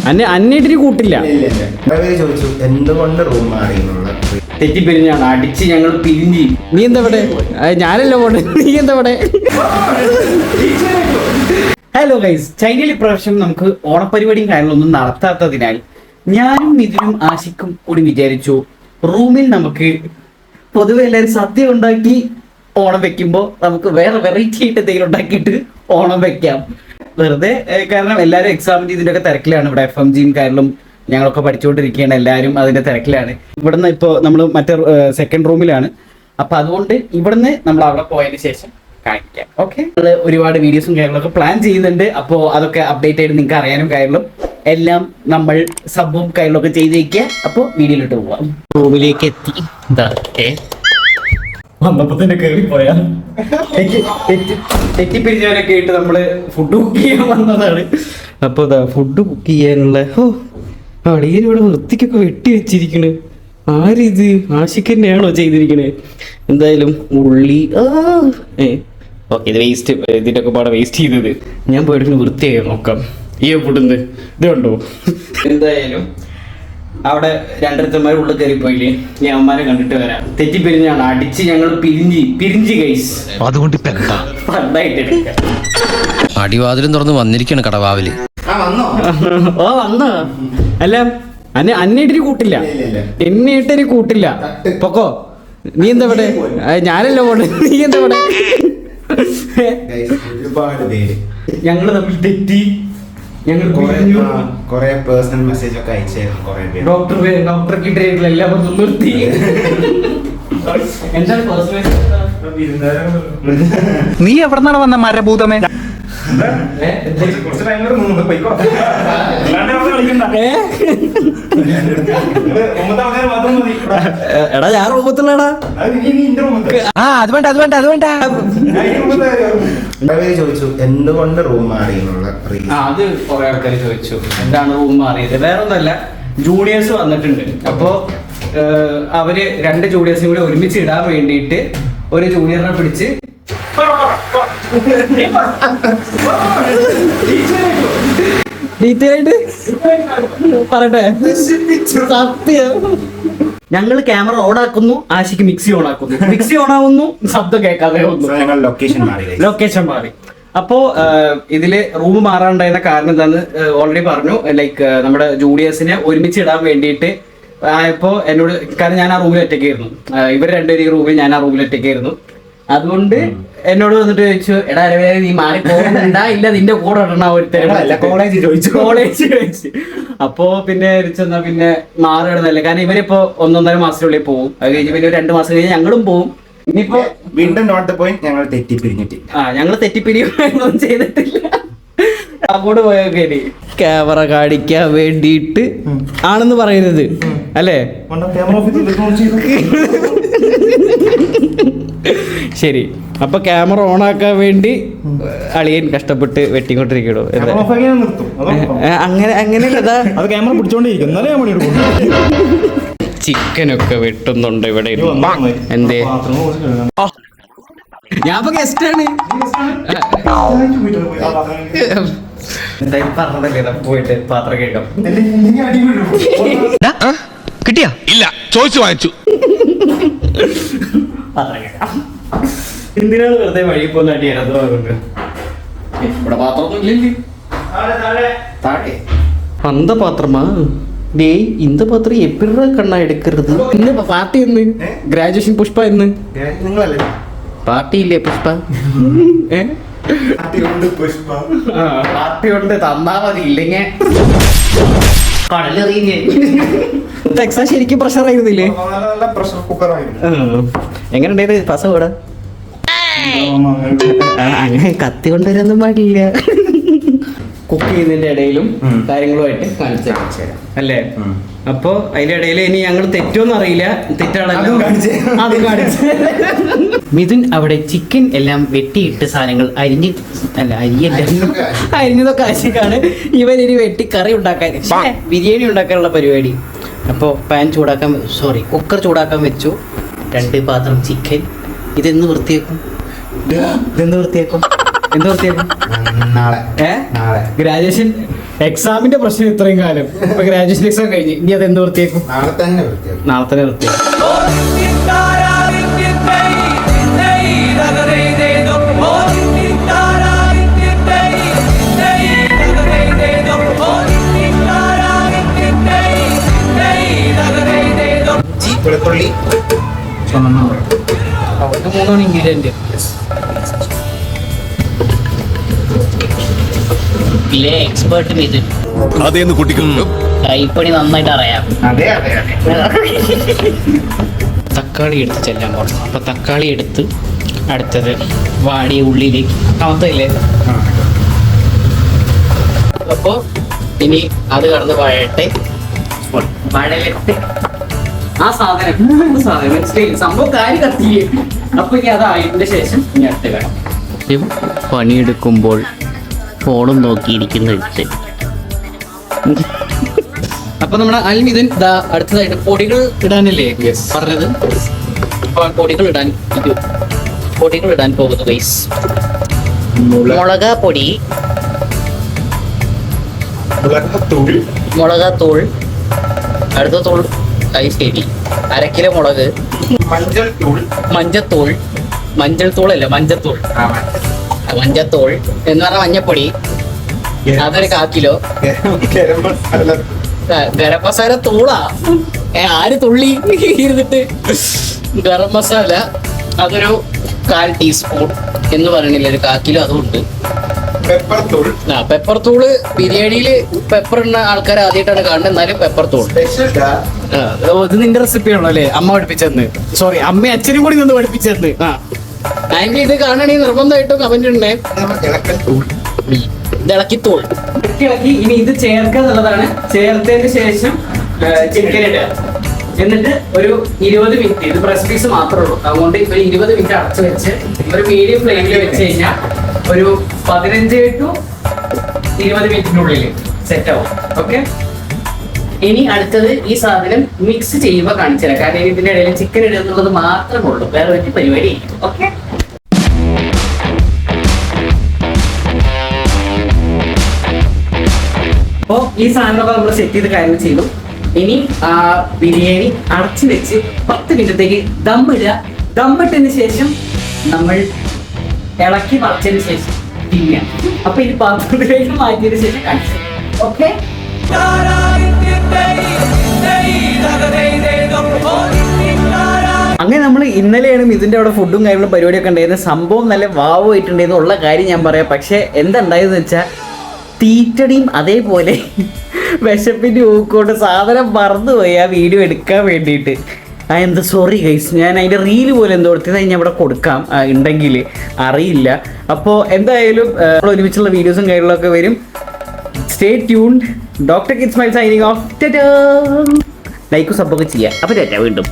അന്നിട്ടിന് കൂട്ടില്ല. ചോദിച്ചു എന്തുകൊണ്ട് റൂം മാറിയെന്നുള്ള. തെറ്റിപ്പിരിഞ്ഞാണ് അടിച്ച് ഞങ്ങൾ പിരിഞ്ഞ്. നീ എന്താ ഇവിടെ? ഞാനല്ല പോട്ടെ, നീ എന്താ ഇവിടെ? ഹലോ ഗൈസ്, ചൈനയിൽ ഇപ്രാവശ്യം നമുക്ക് ഓണപരിപാടിയും കാര്യങ്ങളൊന്നും നടത്താത്തതിനാൽ ഞാനും ഇതിനും ആശിക്കും കൂടി വിചാരിച്ചു റൂമിൽ നമുക്ക് പൊതുവെ എല്ലാവരും സദ്യ ഉണ്ടാക്കി ഓണം വെക്കുമ്പോൾ നമുക്ക് വേറെ വെറൈറ്റി ആയിട്ട് എന്തെങ്കിലും ഉണ്ടാക്കിയിട്ട് ഓണം വെക്കാം. വെറുതെ കാരണം എല്ലാവരും എക്സാമിൻ്റെ ഇതിൻ്റെയൊക്കെ തിരക്കിലാണ്. ഇവിടെ FMGയും കാര്യങ്ങളും ഞങ്ങളൊക്കെ പഠിച്ചുകൊണ്ടിരിക്കുകയാണ്. എല്ലാവരും അതിൻ്റെ തിരക്കിലാണ്. ഇവിടുന്ന് ഇപ്പോൾ നമ്മൾ മറ്റേ സെക്കൻഡ് റൂമിലാണ്. അപ്പം അതുകൊണ്ട് ഇവിടുന്ന് നമ്മൾ അവിടെ പോയതിന് ശേഷം കാണിക്കാം. ഓക്കെ, ഒരുപാട് വീഡിയോസും കാര്യങ്ങളൊക്കെ പ്ലാൻ ചെയ്യുന്നുണ്ട്. അപ്പോൾ അതൊക്കെ അപ്ഡേറ്റ് ആയിട്ട് നിങ്ങൾക്ക് അറിയാനും കാര്യങ്ങളും എല്ലാം നമ്മൾ സബും കാര്യങ്ങളൊക്കെ ചെയ്ത് വയ്ക്കുക. അപ്പോൾ വീഡിയോയിലോട്ട് പോവാം. റൂമിലേക്ക് എത്തി. വന്നപ്പോ തന്നെ കയറിപ്പോയാ തെറ്റിപ്പിരിഞ്ഞവരൊക്കെ ആയിട്ട് നമ്മള് ഫുഡ് കുക്ക് ചെയ്യാൻ വന്നതാണ്. അപ്പൊ ഫുഡ് കുക്ക് ചെയ്യാനുള്ള അടിയനിവിടെ വൃത്തിക്കൊക്കെ വെട്ടി വെച്ചിരിക്കണ്. ആരിത്? ആശിക്കന്നെയാണോ ചെയ്തിരിക്കണേ? എന്തായാലും ഉള്ളി ഓക്കെ, ഇത് വേസ്റ്റ്, ഇതിൻ്റെ ഒക്കെ പാടെ വേസ്റ്റ് ചെയ്തത് ഞാൻ പോയിട്ട് വൃത്തിയായി നോക്കാം. ഈ ഫുഡിന്ന് ഇത് കണ്ടോ? എന്തായാലും അവിടെ രണ്ടരത്തന്മാർ ഉള്ളിൽ കയറിപ്പോയില്ലേ, ഞാൻ അമ്മമാരെ കണ്ടിട്ട് വരാം. തെറ്റിപ്പിരിഞ്ഞാണ് അടിച്ച് ഞങ്ങൾ പിരിഞ്ച് ഗൈസ്. അതുകൊണ്ട് അടിവാതിലും തുറന്ന് വന്നിരിക്കാണ് കടവാവില്. ഓ വന്നോ? അല്ല അന്നിട്ടിന് കൂട്ടില്ല, എന്നിട്ടിന് കൂട്ടില്ല. പൊക്കോ, നീ എന്താ ഇവിടെ? ഞാനല്ല പോട്ടെ, നീ എന്താ ഇവിടെ? ഞങ്ങള് തമ്മിൽ തെറ്റി. പേഴ്സണൽ മെസ്സേജ് ഒക്കെ അയച്ചായിരുന്നു. ഡോക്ടർ കിട്ടിയിട്ടില്ല, എല്ലാം നിർത്തി. എന്താണ് പേഴ്സണൽ? നീ എവിടെന്നാണ് വന്ന മരഭൂതമേ? എടാ ഞാൻ റൂമത്തിലാടാ. അത് വേണ്ട. ചോദിച്ചു എന്തുകൊണ്ട് റൂം മാറിയെന്നുള്ള. അത് കുറെ ആൾക്കാർ ചോദിച്ചു എന്താണ് റൂം മാറിയത്. വേറെ ഒന്നല്ല, ജൂനിയേഴ്സ് വന്നിട്ടുണ്ട്. അപ്പോ അവര് രണ്ട് ജൂനിയേഴ്സും കൂടി ഒരുമിച്ച് ഇടാൻ വേണ്ടിയിട്ട് ഒരു ജൂനിയറിനെ പിടിച്ച് പറയട്ടെ സത്യം. ഞങ്ങൾ ക്യാമറ ഓൺ ആക്കുന്നു, ആശിക്ക് മിക്സി ഓൺ ആക്കുന്നു. മിക്സി ഓൺ ആവുന്നു, ശബ്ദം കേൾക്കാതെ ലൊക്കേഷൻ മാറി. അപ്പോ ഇതില് റൂം മാറാണ്ടായിരുന്ന കാരണം എന്താന്ന് ഓൾറെഡി പറഞ്ഞു. ലൈക്ക് നമ്മുടെ ജൂനിയേഴ്സിനെ ഒരുമിച്ച് ഇടാൻ വേണ്ടിയിട്ട് ആയപ്പോ എന്നോട്, കാരണം ഞാൻ ആ റൂമിൽ ഒറ്റയ്ക്കായിരുന്നു, ഇവർ രണ്ടുപേരും ഈ റൂമിൽ, ഞാൻ ആ റൂമിൽ ഒറ്റയ്ക്കായിരുന്നു. അതുകൊണ്ട് എന്നോട് വന്നിട്ട് ചോദിച്ചു, എടാ നീ മാറി പോകുന്നുണ്ടാ? ഇല്ല, നിന്റെ കൂടെ ഇടണ ഒരുത്തരല്ല, കോളേജ് ചോദിച്ചു. അപ്പോ പിന്നെ ചെന്നാ പിന്നെ മാറിയിടുന്നല്ലേ, കാരണം ഇവരിപ്പോ 1.5 മാസത്തിനുള്ളിൽ പോകും. അത് കഴിഞ്ഞ് പിന്നെ 2 മാസം കഴിഞ്ഞ് ഞങ്ങളും പോകും. ഇനിയിപ്പോ വീണ്ടും നോട്ട് പോയി ഞങ്ങൾ തെറ്റിപ്പിരിഞ്ഞിട്ടില്ല. ഞങ്ങൾ തെറ്റിപ്പിരിയൊന്നും ചെയ്തിട്ടില്ല. അങ്ങോട്ട് പോയൊക്കെ ക്യാമറ കാണിക്കാൻ വേണ്ടിയിട്ട് ആണെന്ന് പറയുന്നത് അല്ലേ? ശരി, അപ്പൊ ക്യാമറ ഓൺ ആക്കാൻ വേണ്ടി അളിയൻ കഷ്ടപ്പെട്ട് വെട്ടിക്കൊണ്ടിരിക്കണോ? അങ്ങനെയല്ലതാ, ചിക്കനൊക്കെ വെട്ടുന്നുണ്ട് ഇവിടെ. എന്തേ? ഞാൻ ഇപ്പൊ ഗസ്റ്റാണ്. എന്തായാലും പറഞ്ഞതല്ലേ, പോയിട്ട് പാത്രം കേൾക്കാം. കിട്ടിയാ? ഇല്ല, ചോദിച്ചു വാങ്ങിച്ചു. എന്തിനാണ് വെറുതെ വഴി പോകുന്ന അടി ഇറങ്ങുന്നത്? ഇവിടെ പാത്രമൊന്നും ഇല്ലേ? താഴെ அந்த பாத்திரமா? டேய், இந்த பாத்திரம் எப்படிடா கண்ணா எடுக்கிறது? ഇന്ന് പാർട്ടി എന്ന് ഗ്രാജുവേഷൻ പുഷ്പ എന്ന് പാർട്ടി ഇല്ലേ പുഷ്പ? പാർട്ടി കൊണ്ട് തന്നാ മതി, ഇല്ലെങ്കിൽ കടലെറിയ. ടെക്സാ ശരിക്കും പ്രഷർ ആയിരുന്നില്ലേ? എങ്ങനെ ഉണ്ടായത് പ്രസവം? ഇവിടെ അങ്ങനെ കത്തി കൊണ്ടുവരൊന്നും പാടില്ല. കുക്ക് ചെയ്യുന്നതിന്റെ ഇടയിലും കാര്യങ്ങളുമായിട്ട് കാണിച്ചു തരാം അല്ലേ? അപ്പൊ അതിന്റെ ഇടയിൽ ഇനി ഞങ്ങൾ തെറ്റോന്നും അറിയില്ല, തെറ്റാണല്ലോ അത് കാണിച്ചു. മിഥുൻ അവിടെ ചിക്കൻ എല്ലാം വെട്ടിയിട്ട് സാധനങ്ങൾ അരിഞ്ഞതൊക്കെ ആശിക്കാണ്. ഇവൻ ഇനി വെട്ടി കറി ഉണ്ടാക്കാൻ, ബിരിയാണി ഉണ്ടാക്കാനുള്ള പരിപാടി. അപ്പോൾ കുക്കർ ചൂടാക്കാൻ വെച്ചു. 2 പാത്രം ചിക്കൻ. ഇതെന്ന് വൃത്തിയാക്കും? എന്ത് വൃത്തിയാക്കും? നാളെ ഗ്രാജുവേഷൻ എക്സാമിന്റെ പ്രശ്നം ഇത്രയും കാലം, ഇപ്പൊ ഗ്രാജുവേഷൻ എക്സാം കഴിഞ്ഞ് ഇനി അത് എന്ത് വൃത്തിയാക്കും? നാളെ തന്നെ വൃത്തിയാക്കും. നാളെ തന്നെ വൃത്തിയാക്കും. വെളുത്തുള്ളി, അവർക്ക് 3 ഇൻഗ്രീഡിയന്റ്. ഇതിലെ എക്സ്പേർട്ട് മിഥുൻ അതേന്ന് കുട്ടിക്കും കൈപ്പണി നന്നായിട്ട് അറിയാം. അതെ അതെ അതെ. തക്കാളി എടുത്ത് ചെല്ലാൻ പറഞ്ഞു. അപ്പൊ തക്കാളി എടുത്ത് അടുത്തത് വാടിയ ഉള്ളിലേക്ക് അവത്തല്ലേ? അപ്പോ ഇനി അത് കടന്ന് വഴട്ടെ. വഴലട്ടെ. ആ സാധനം മനസ്സിലായി, സംഭവം കാര്യം കത്തിയേ. അപ്പൊ ഇനി അതായതിന്റെ ശേഷം ഇനി അടുത്ത വേണം. പണിയെടുക്കുമ്പോൾ ഫോണും നോക്കിയിരിക്കുന്ന ഒരുത്തൻ. അപ്പൊ നമ്മുടെ അൽമിതൻ ദാ അടുത്തതായിട്ട് പൊടികൾ ഇടാനല്ലേ പറഞ്ഞത്? അപ്പൊ പൊടികൾ ഇടാൻ പോകുന്നു ഗൈസ്. മുളക് പൊടി, മുളകത്തൂൾ, മുളകത്തൂൾ, അടുത്ത തൂൾ ശരി 1/2 കിലോ മുളക്, മഞ്ഞൾത്തൂൾ, മഞ്ഞൾത്തൂളല്ല മഞ്ചത്തൂൾ, മഞ്ചത്തൂൾ എന്ന് പറഞ്ഞ മഞ്ഞപ്പൊടി അതൊരു 1/4 കിലോ. ഗരം മസാല, ഗരം മസാല തൂളാ, ആര് തുള്ളി ഇരുന്നിട്ട്. ഗരം മസാല അതൊരു 1/4 ടീസ്പൂൺ എന്ന് പറയണില്ല, ഒരു 1/4 കിലോ അതുണ്ട്. പെപ്പർത്തൂൾ, പെപ്പർ തൂള് ബിരിയാണിയില് പെപ്പർ ഇടുന്ന ആൾക്കാർ ആദ്യമായിട്ടാണ് കാണുന്നത്, എന്നാലും പെപ്പർ തൂൾ. സ്പെഷ്യൽ ഡാ, ഇത് നിന്റെ റെസിപ്പി ആണല്ലോ അല്ലേ? അമ്മ പഠിപ്പിച്ചെന്ന്, സോറി അമ്മ അച്ഛനും കൂടി നിന്ന് പഠിപ്പിച്ചെന്ന്. അതിന് ഇത് കാണണമെങ്കിൽ നിർബന്ധമായിട്ടും കമന്റ് ഉണ്ടേ. ഇളക്കത്തൂൾ, ഇളക്കിത്തൂൾ. ഇളക്കി ഇനി ഇത് ചേർക്കുക എന്നുള്ളതാണ്. ചേർത്തതിന് ശേഷം ചിക്കൻ ഇടുക. എന്നിട്ട് ഒരു 20 മിനിറ്റ്, ഇത് ബ്രസ്റ്റ് പീസ് മാത്രമേ ഉള്ളൂ, അതുകൊണ്ട് ഒരു 20 മിനിറ്റ് അടച്ചു വെച്ച് ഒരു മീഡിയം ഫ്ലെയിമിൽ വെച്ച് കഴിഞ്ഞാൽ ഒരു 15 to 20 മിനിറ്റിനുള്ളിൽ സെറ്റ് ആവും. ഓക്കെ, ഇനി അടുത്തത് ഈ സാധനം മിക്സ് ചെയ്യുമ്പോൾ കാണിച്ചു തരാം. കാരണം ഇതിന്റെ ഇടയിൽ ചിക്കൻ ഇടുക എന്നുള്ളത് മാത്രമേ ഉള്ളൂ, വേറെ ഒരു പരിപാടി. ഓക്കെ, അപ്പോൾ ഈ സാധനമൊക്കെ നമ്മൾ സെറ്റ് ചെയ്ത് കാര്യങ്ങൾ ചെയ്തു. ഇനി ആ ബിരിയാണി അടച്ചു വെച്ച് 10 മിനിറ്റത്തേക്ക് ദമ്മിടുക. ദമ്മിട്ടതിന് ശേഷം നമ്മൾ ഇളക്കി മറിച്ചതിന് ശേഷം തിന്നാം. അപ്പൊ ഇനി പാത്രത്തിലേക്ക് മാറ്റിയതിന് ശേഷം കാണിച്ചു. ഓക്കെ, അങ്ങനെ നമ്മൾ ഇന്നലെയാണ് ഇതിന്റെ അവിടെ ഫുഡും കാര്യങ്ങളും പരിപാടിയൊക്കെ ഉണ്ടായിരുന്നത്. സംഭവം നല്ല വാവ് ആയിട്ടുണ്ടായിരുന്നു ഉള്ള കാര്യം ഞാൻ പറയാം. പക്ഷെ എന്താ ഉണ്ടായതെന്ന് വെച്ചാൽ തീറ്റടിയും അതേപോലെ വിശപ്പിന്റെ ഊക്കോട്ട് സാധനം മറന്നുപോയി ആ വീഡിയോ എടുക്കാൻ വേണ്ടിയിട്ട്. എന്താ സോറി ഗൈസ്, ഞാൻ അതിൻ്റെ റീല് പോലെ എന്തോ കൊടുത്തത് ഞാൻ ഇവിടെ കൊടുക്കാം ഉണ്ടെങ്കിൽ, അറിയില്ല. അപ്പോൾ എന്തായാലും നമ്മൾ ഒരുമിച്ചുള്ള വീഡിയോസും കാര്യങ്ങളൊക്കെ വരും. Stay tuned. Doctor kids smile signing off. ലൈക്കും സബ്ബൊക്കെ ചെയ്യാം. അപ്പോൾ വീണ്ടും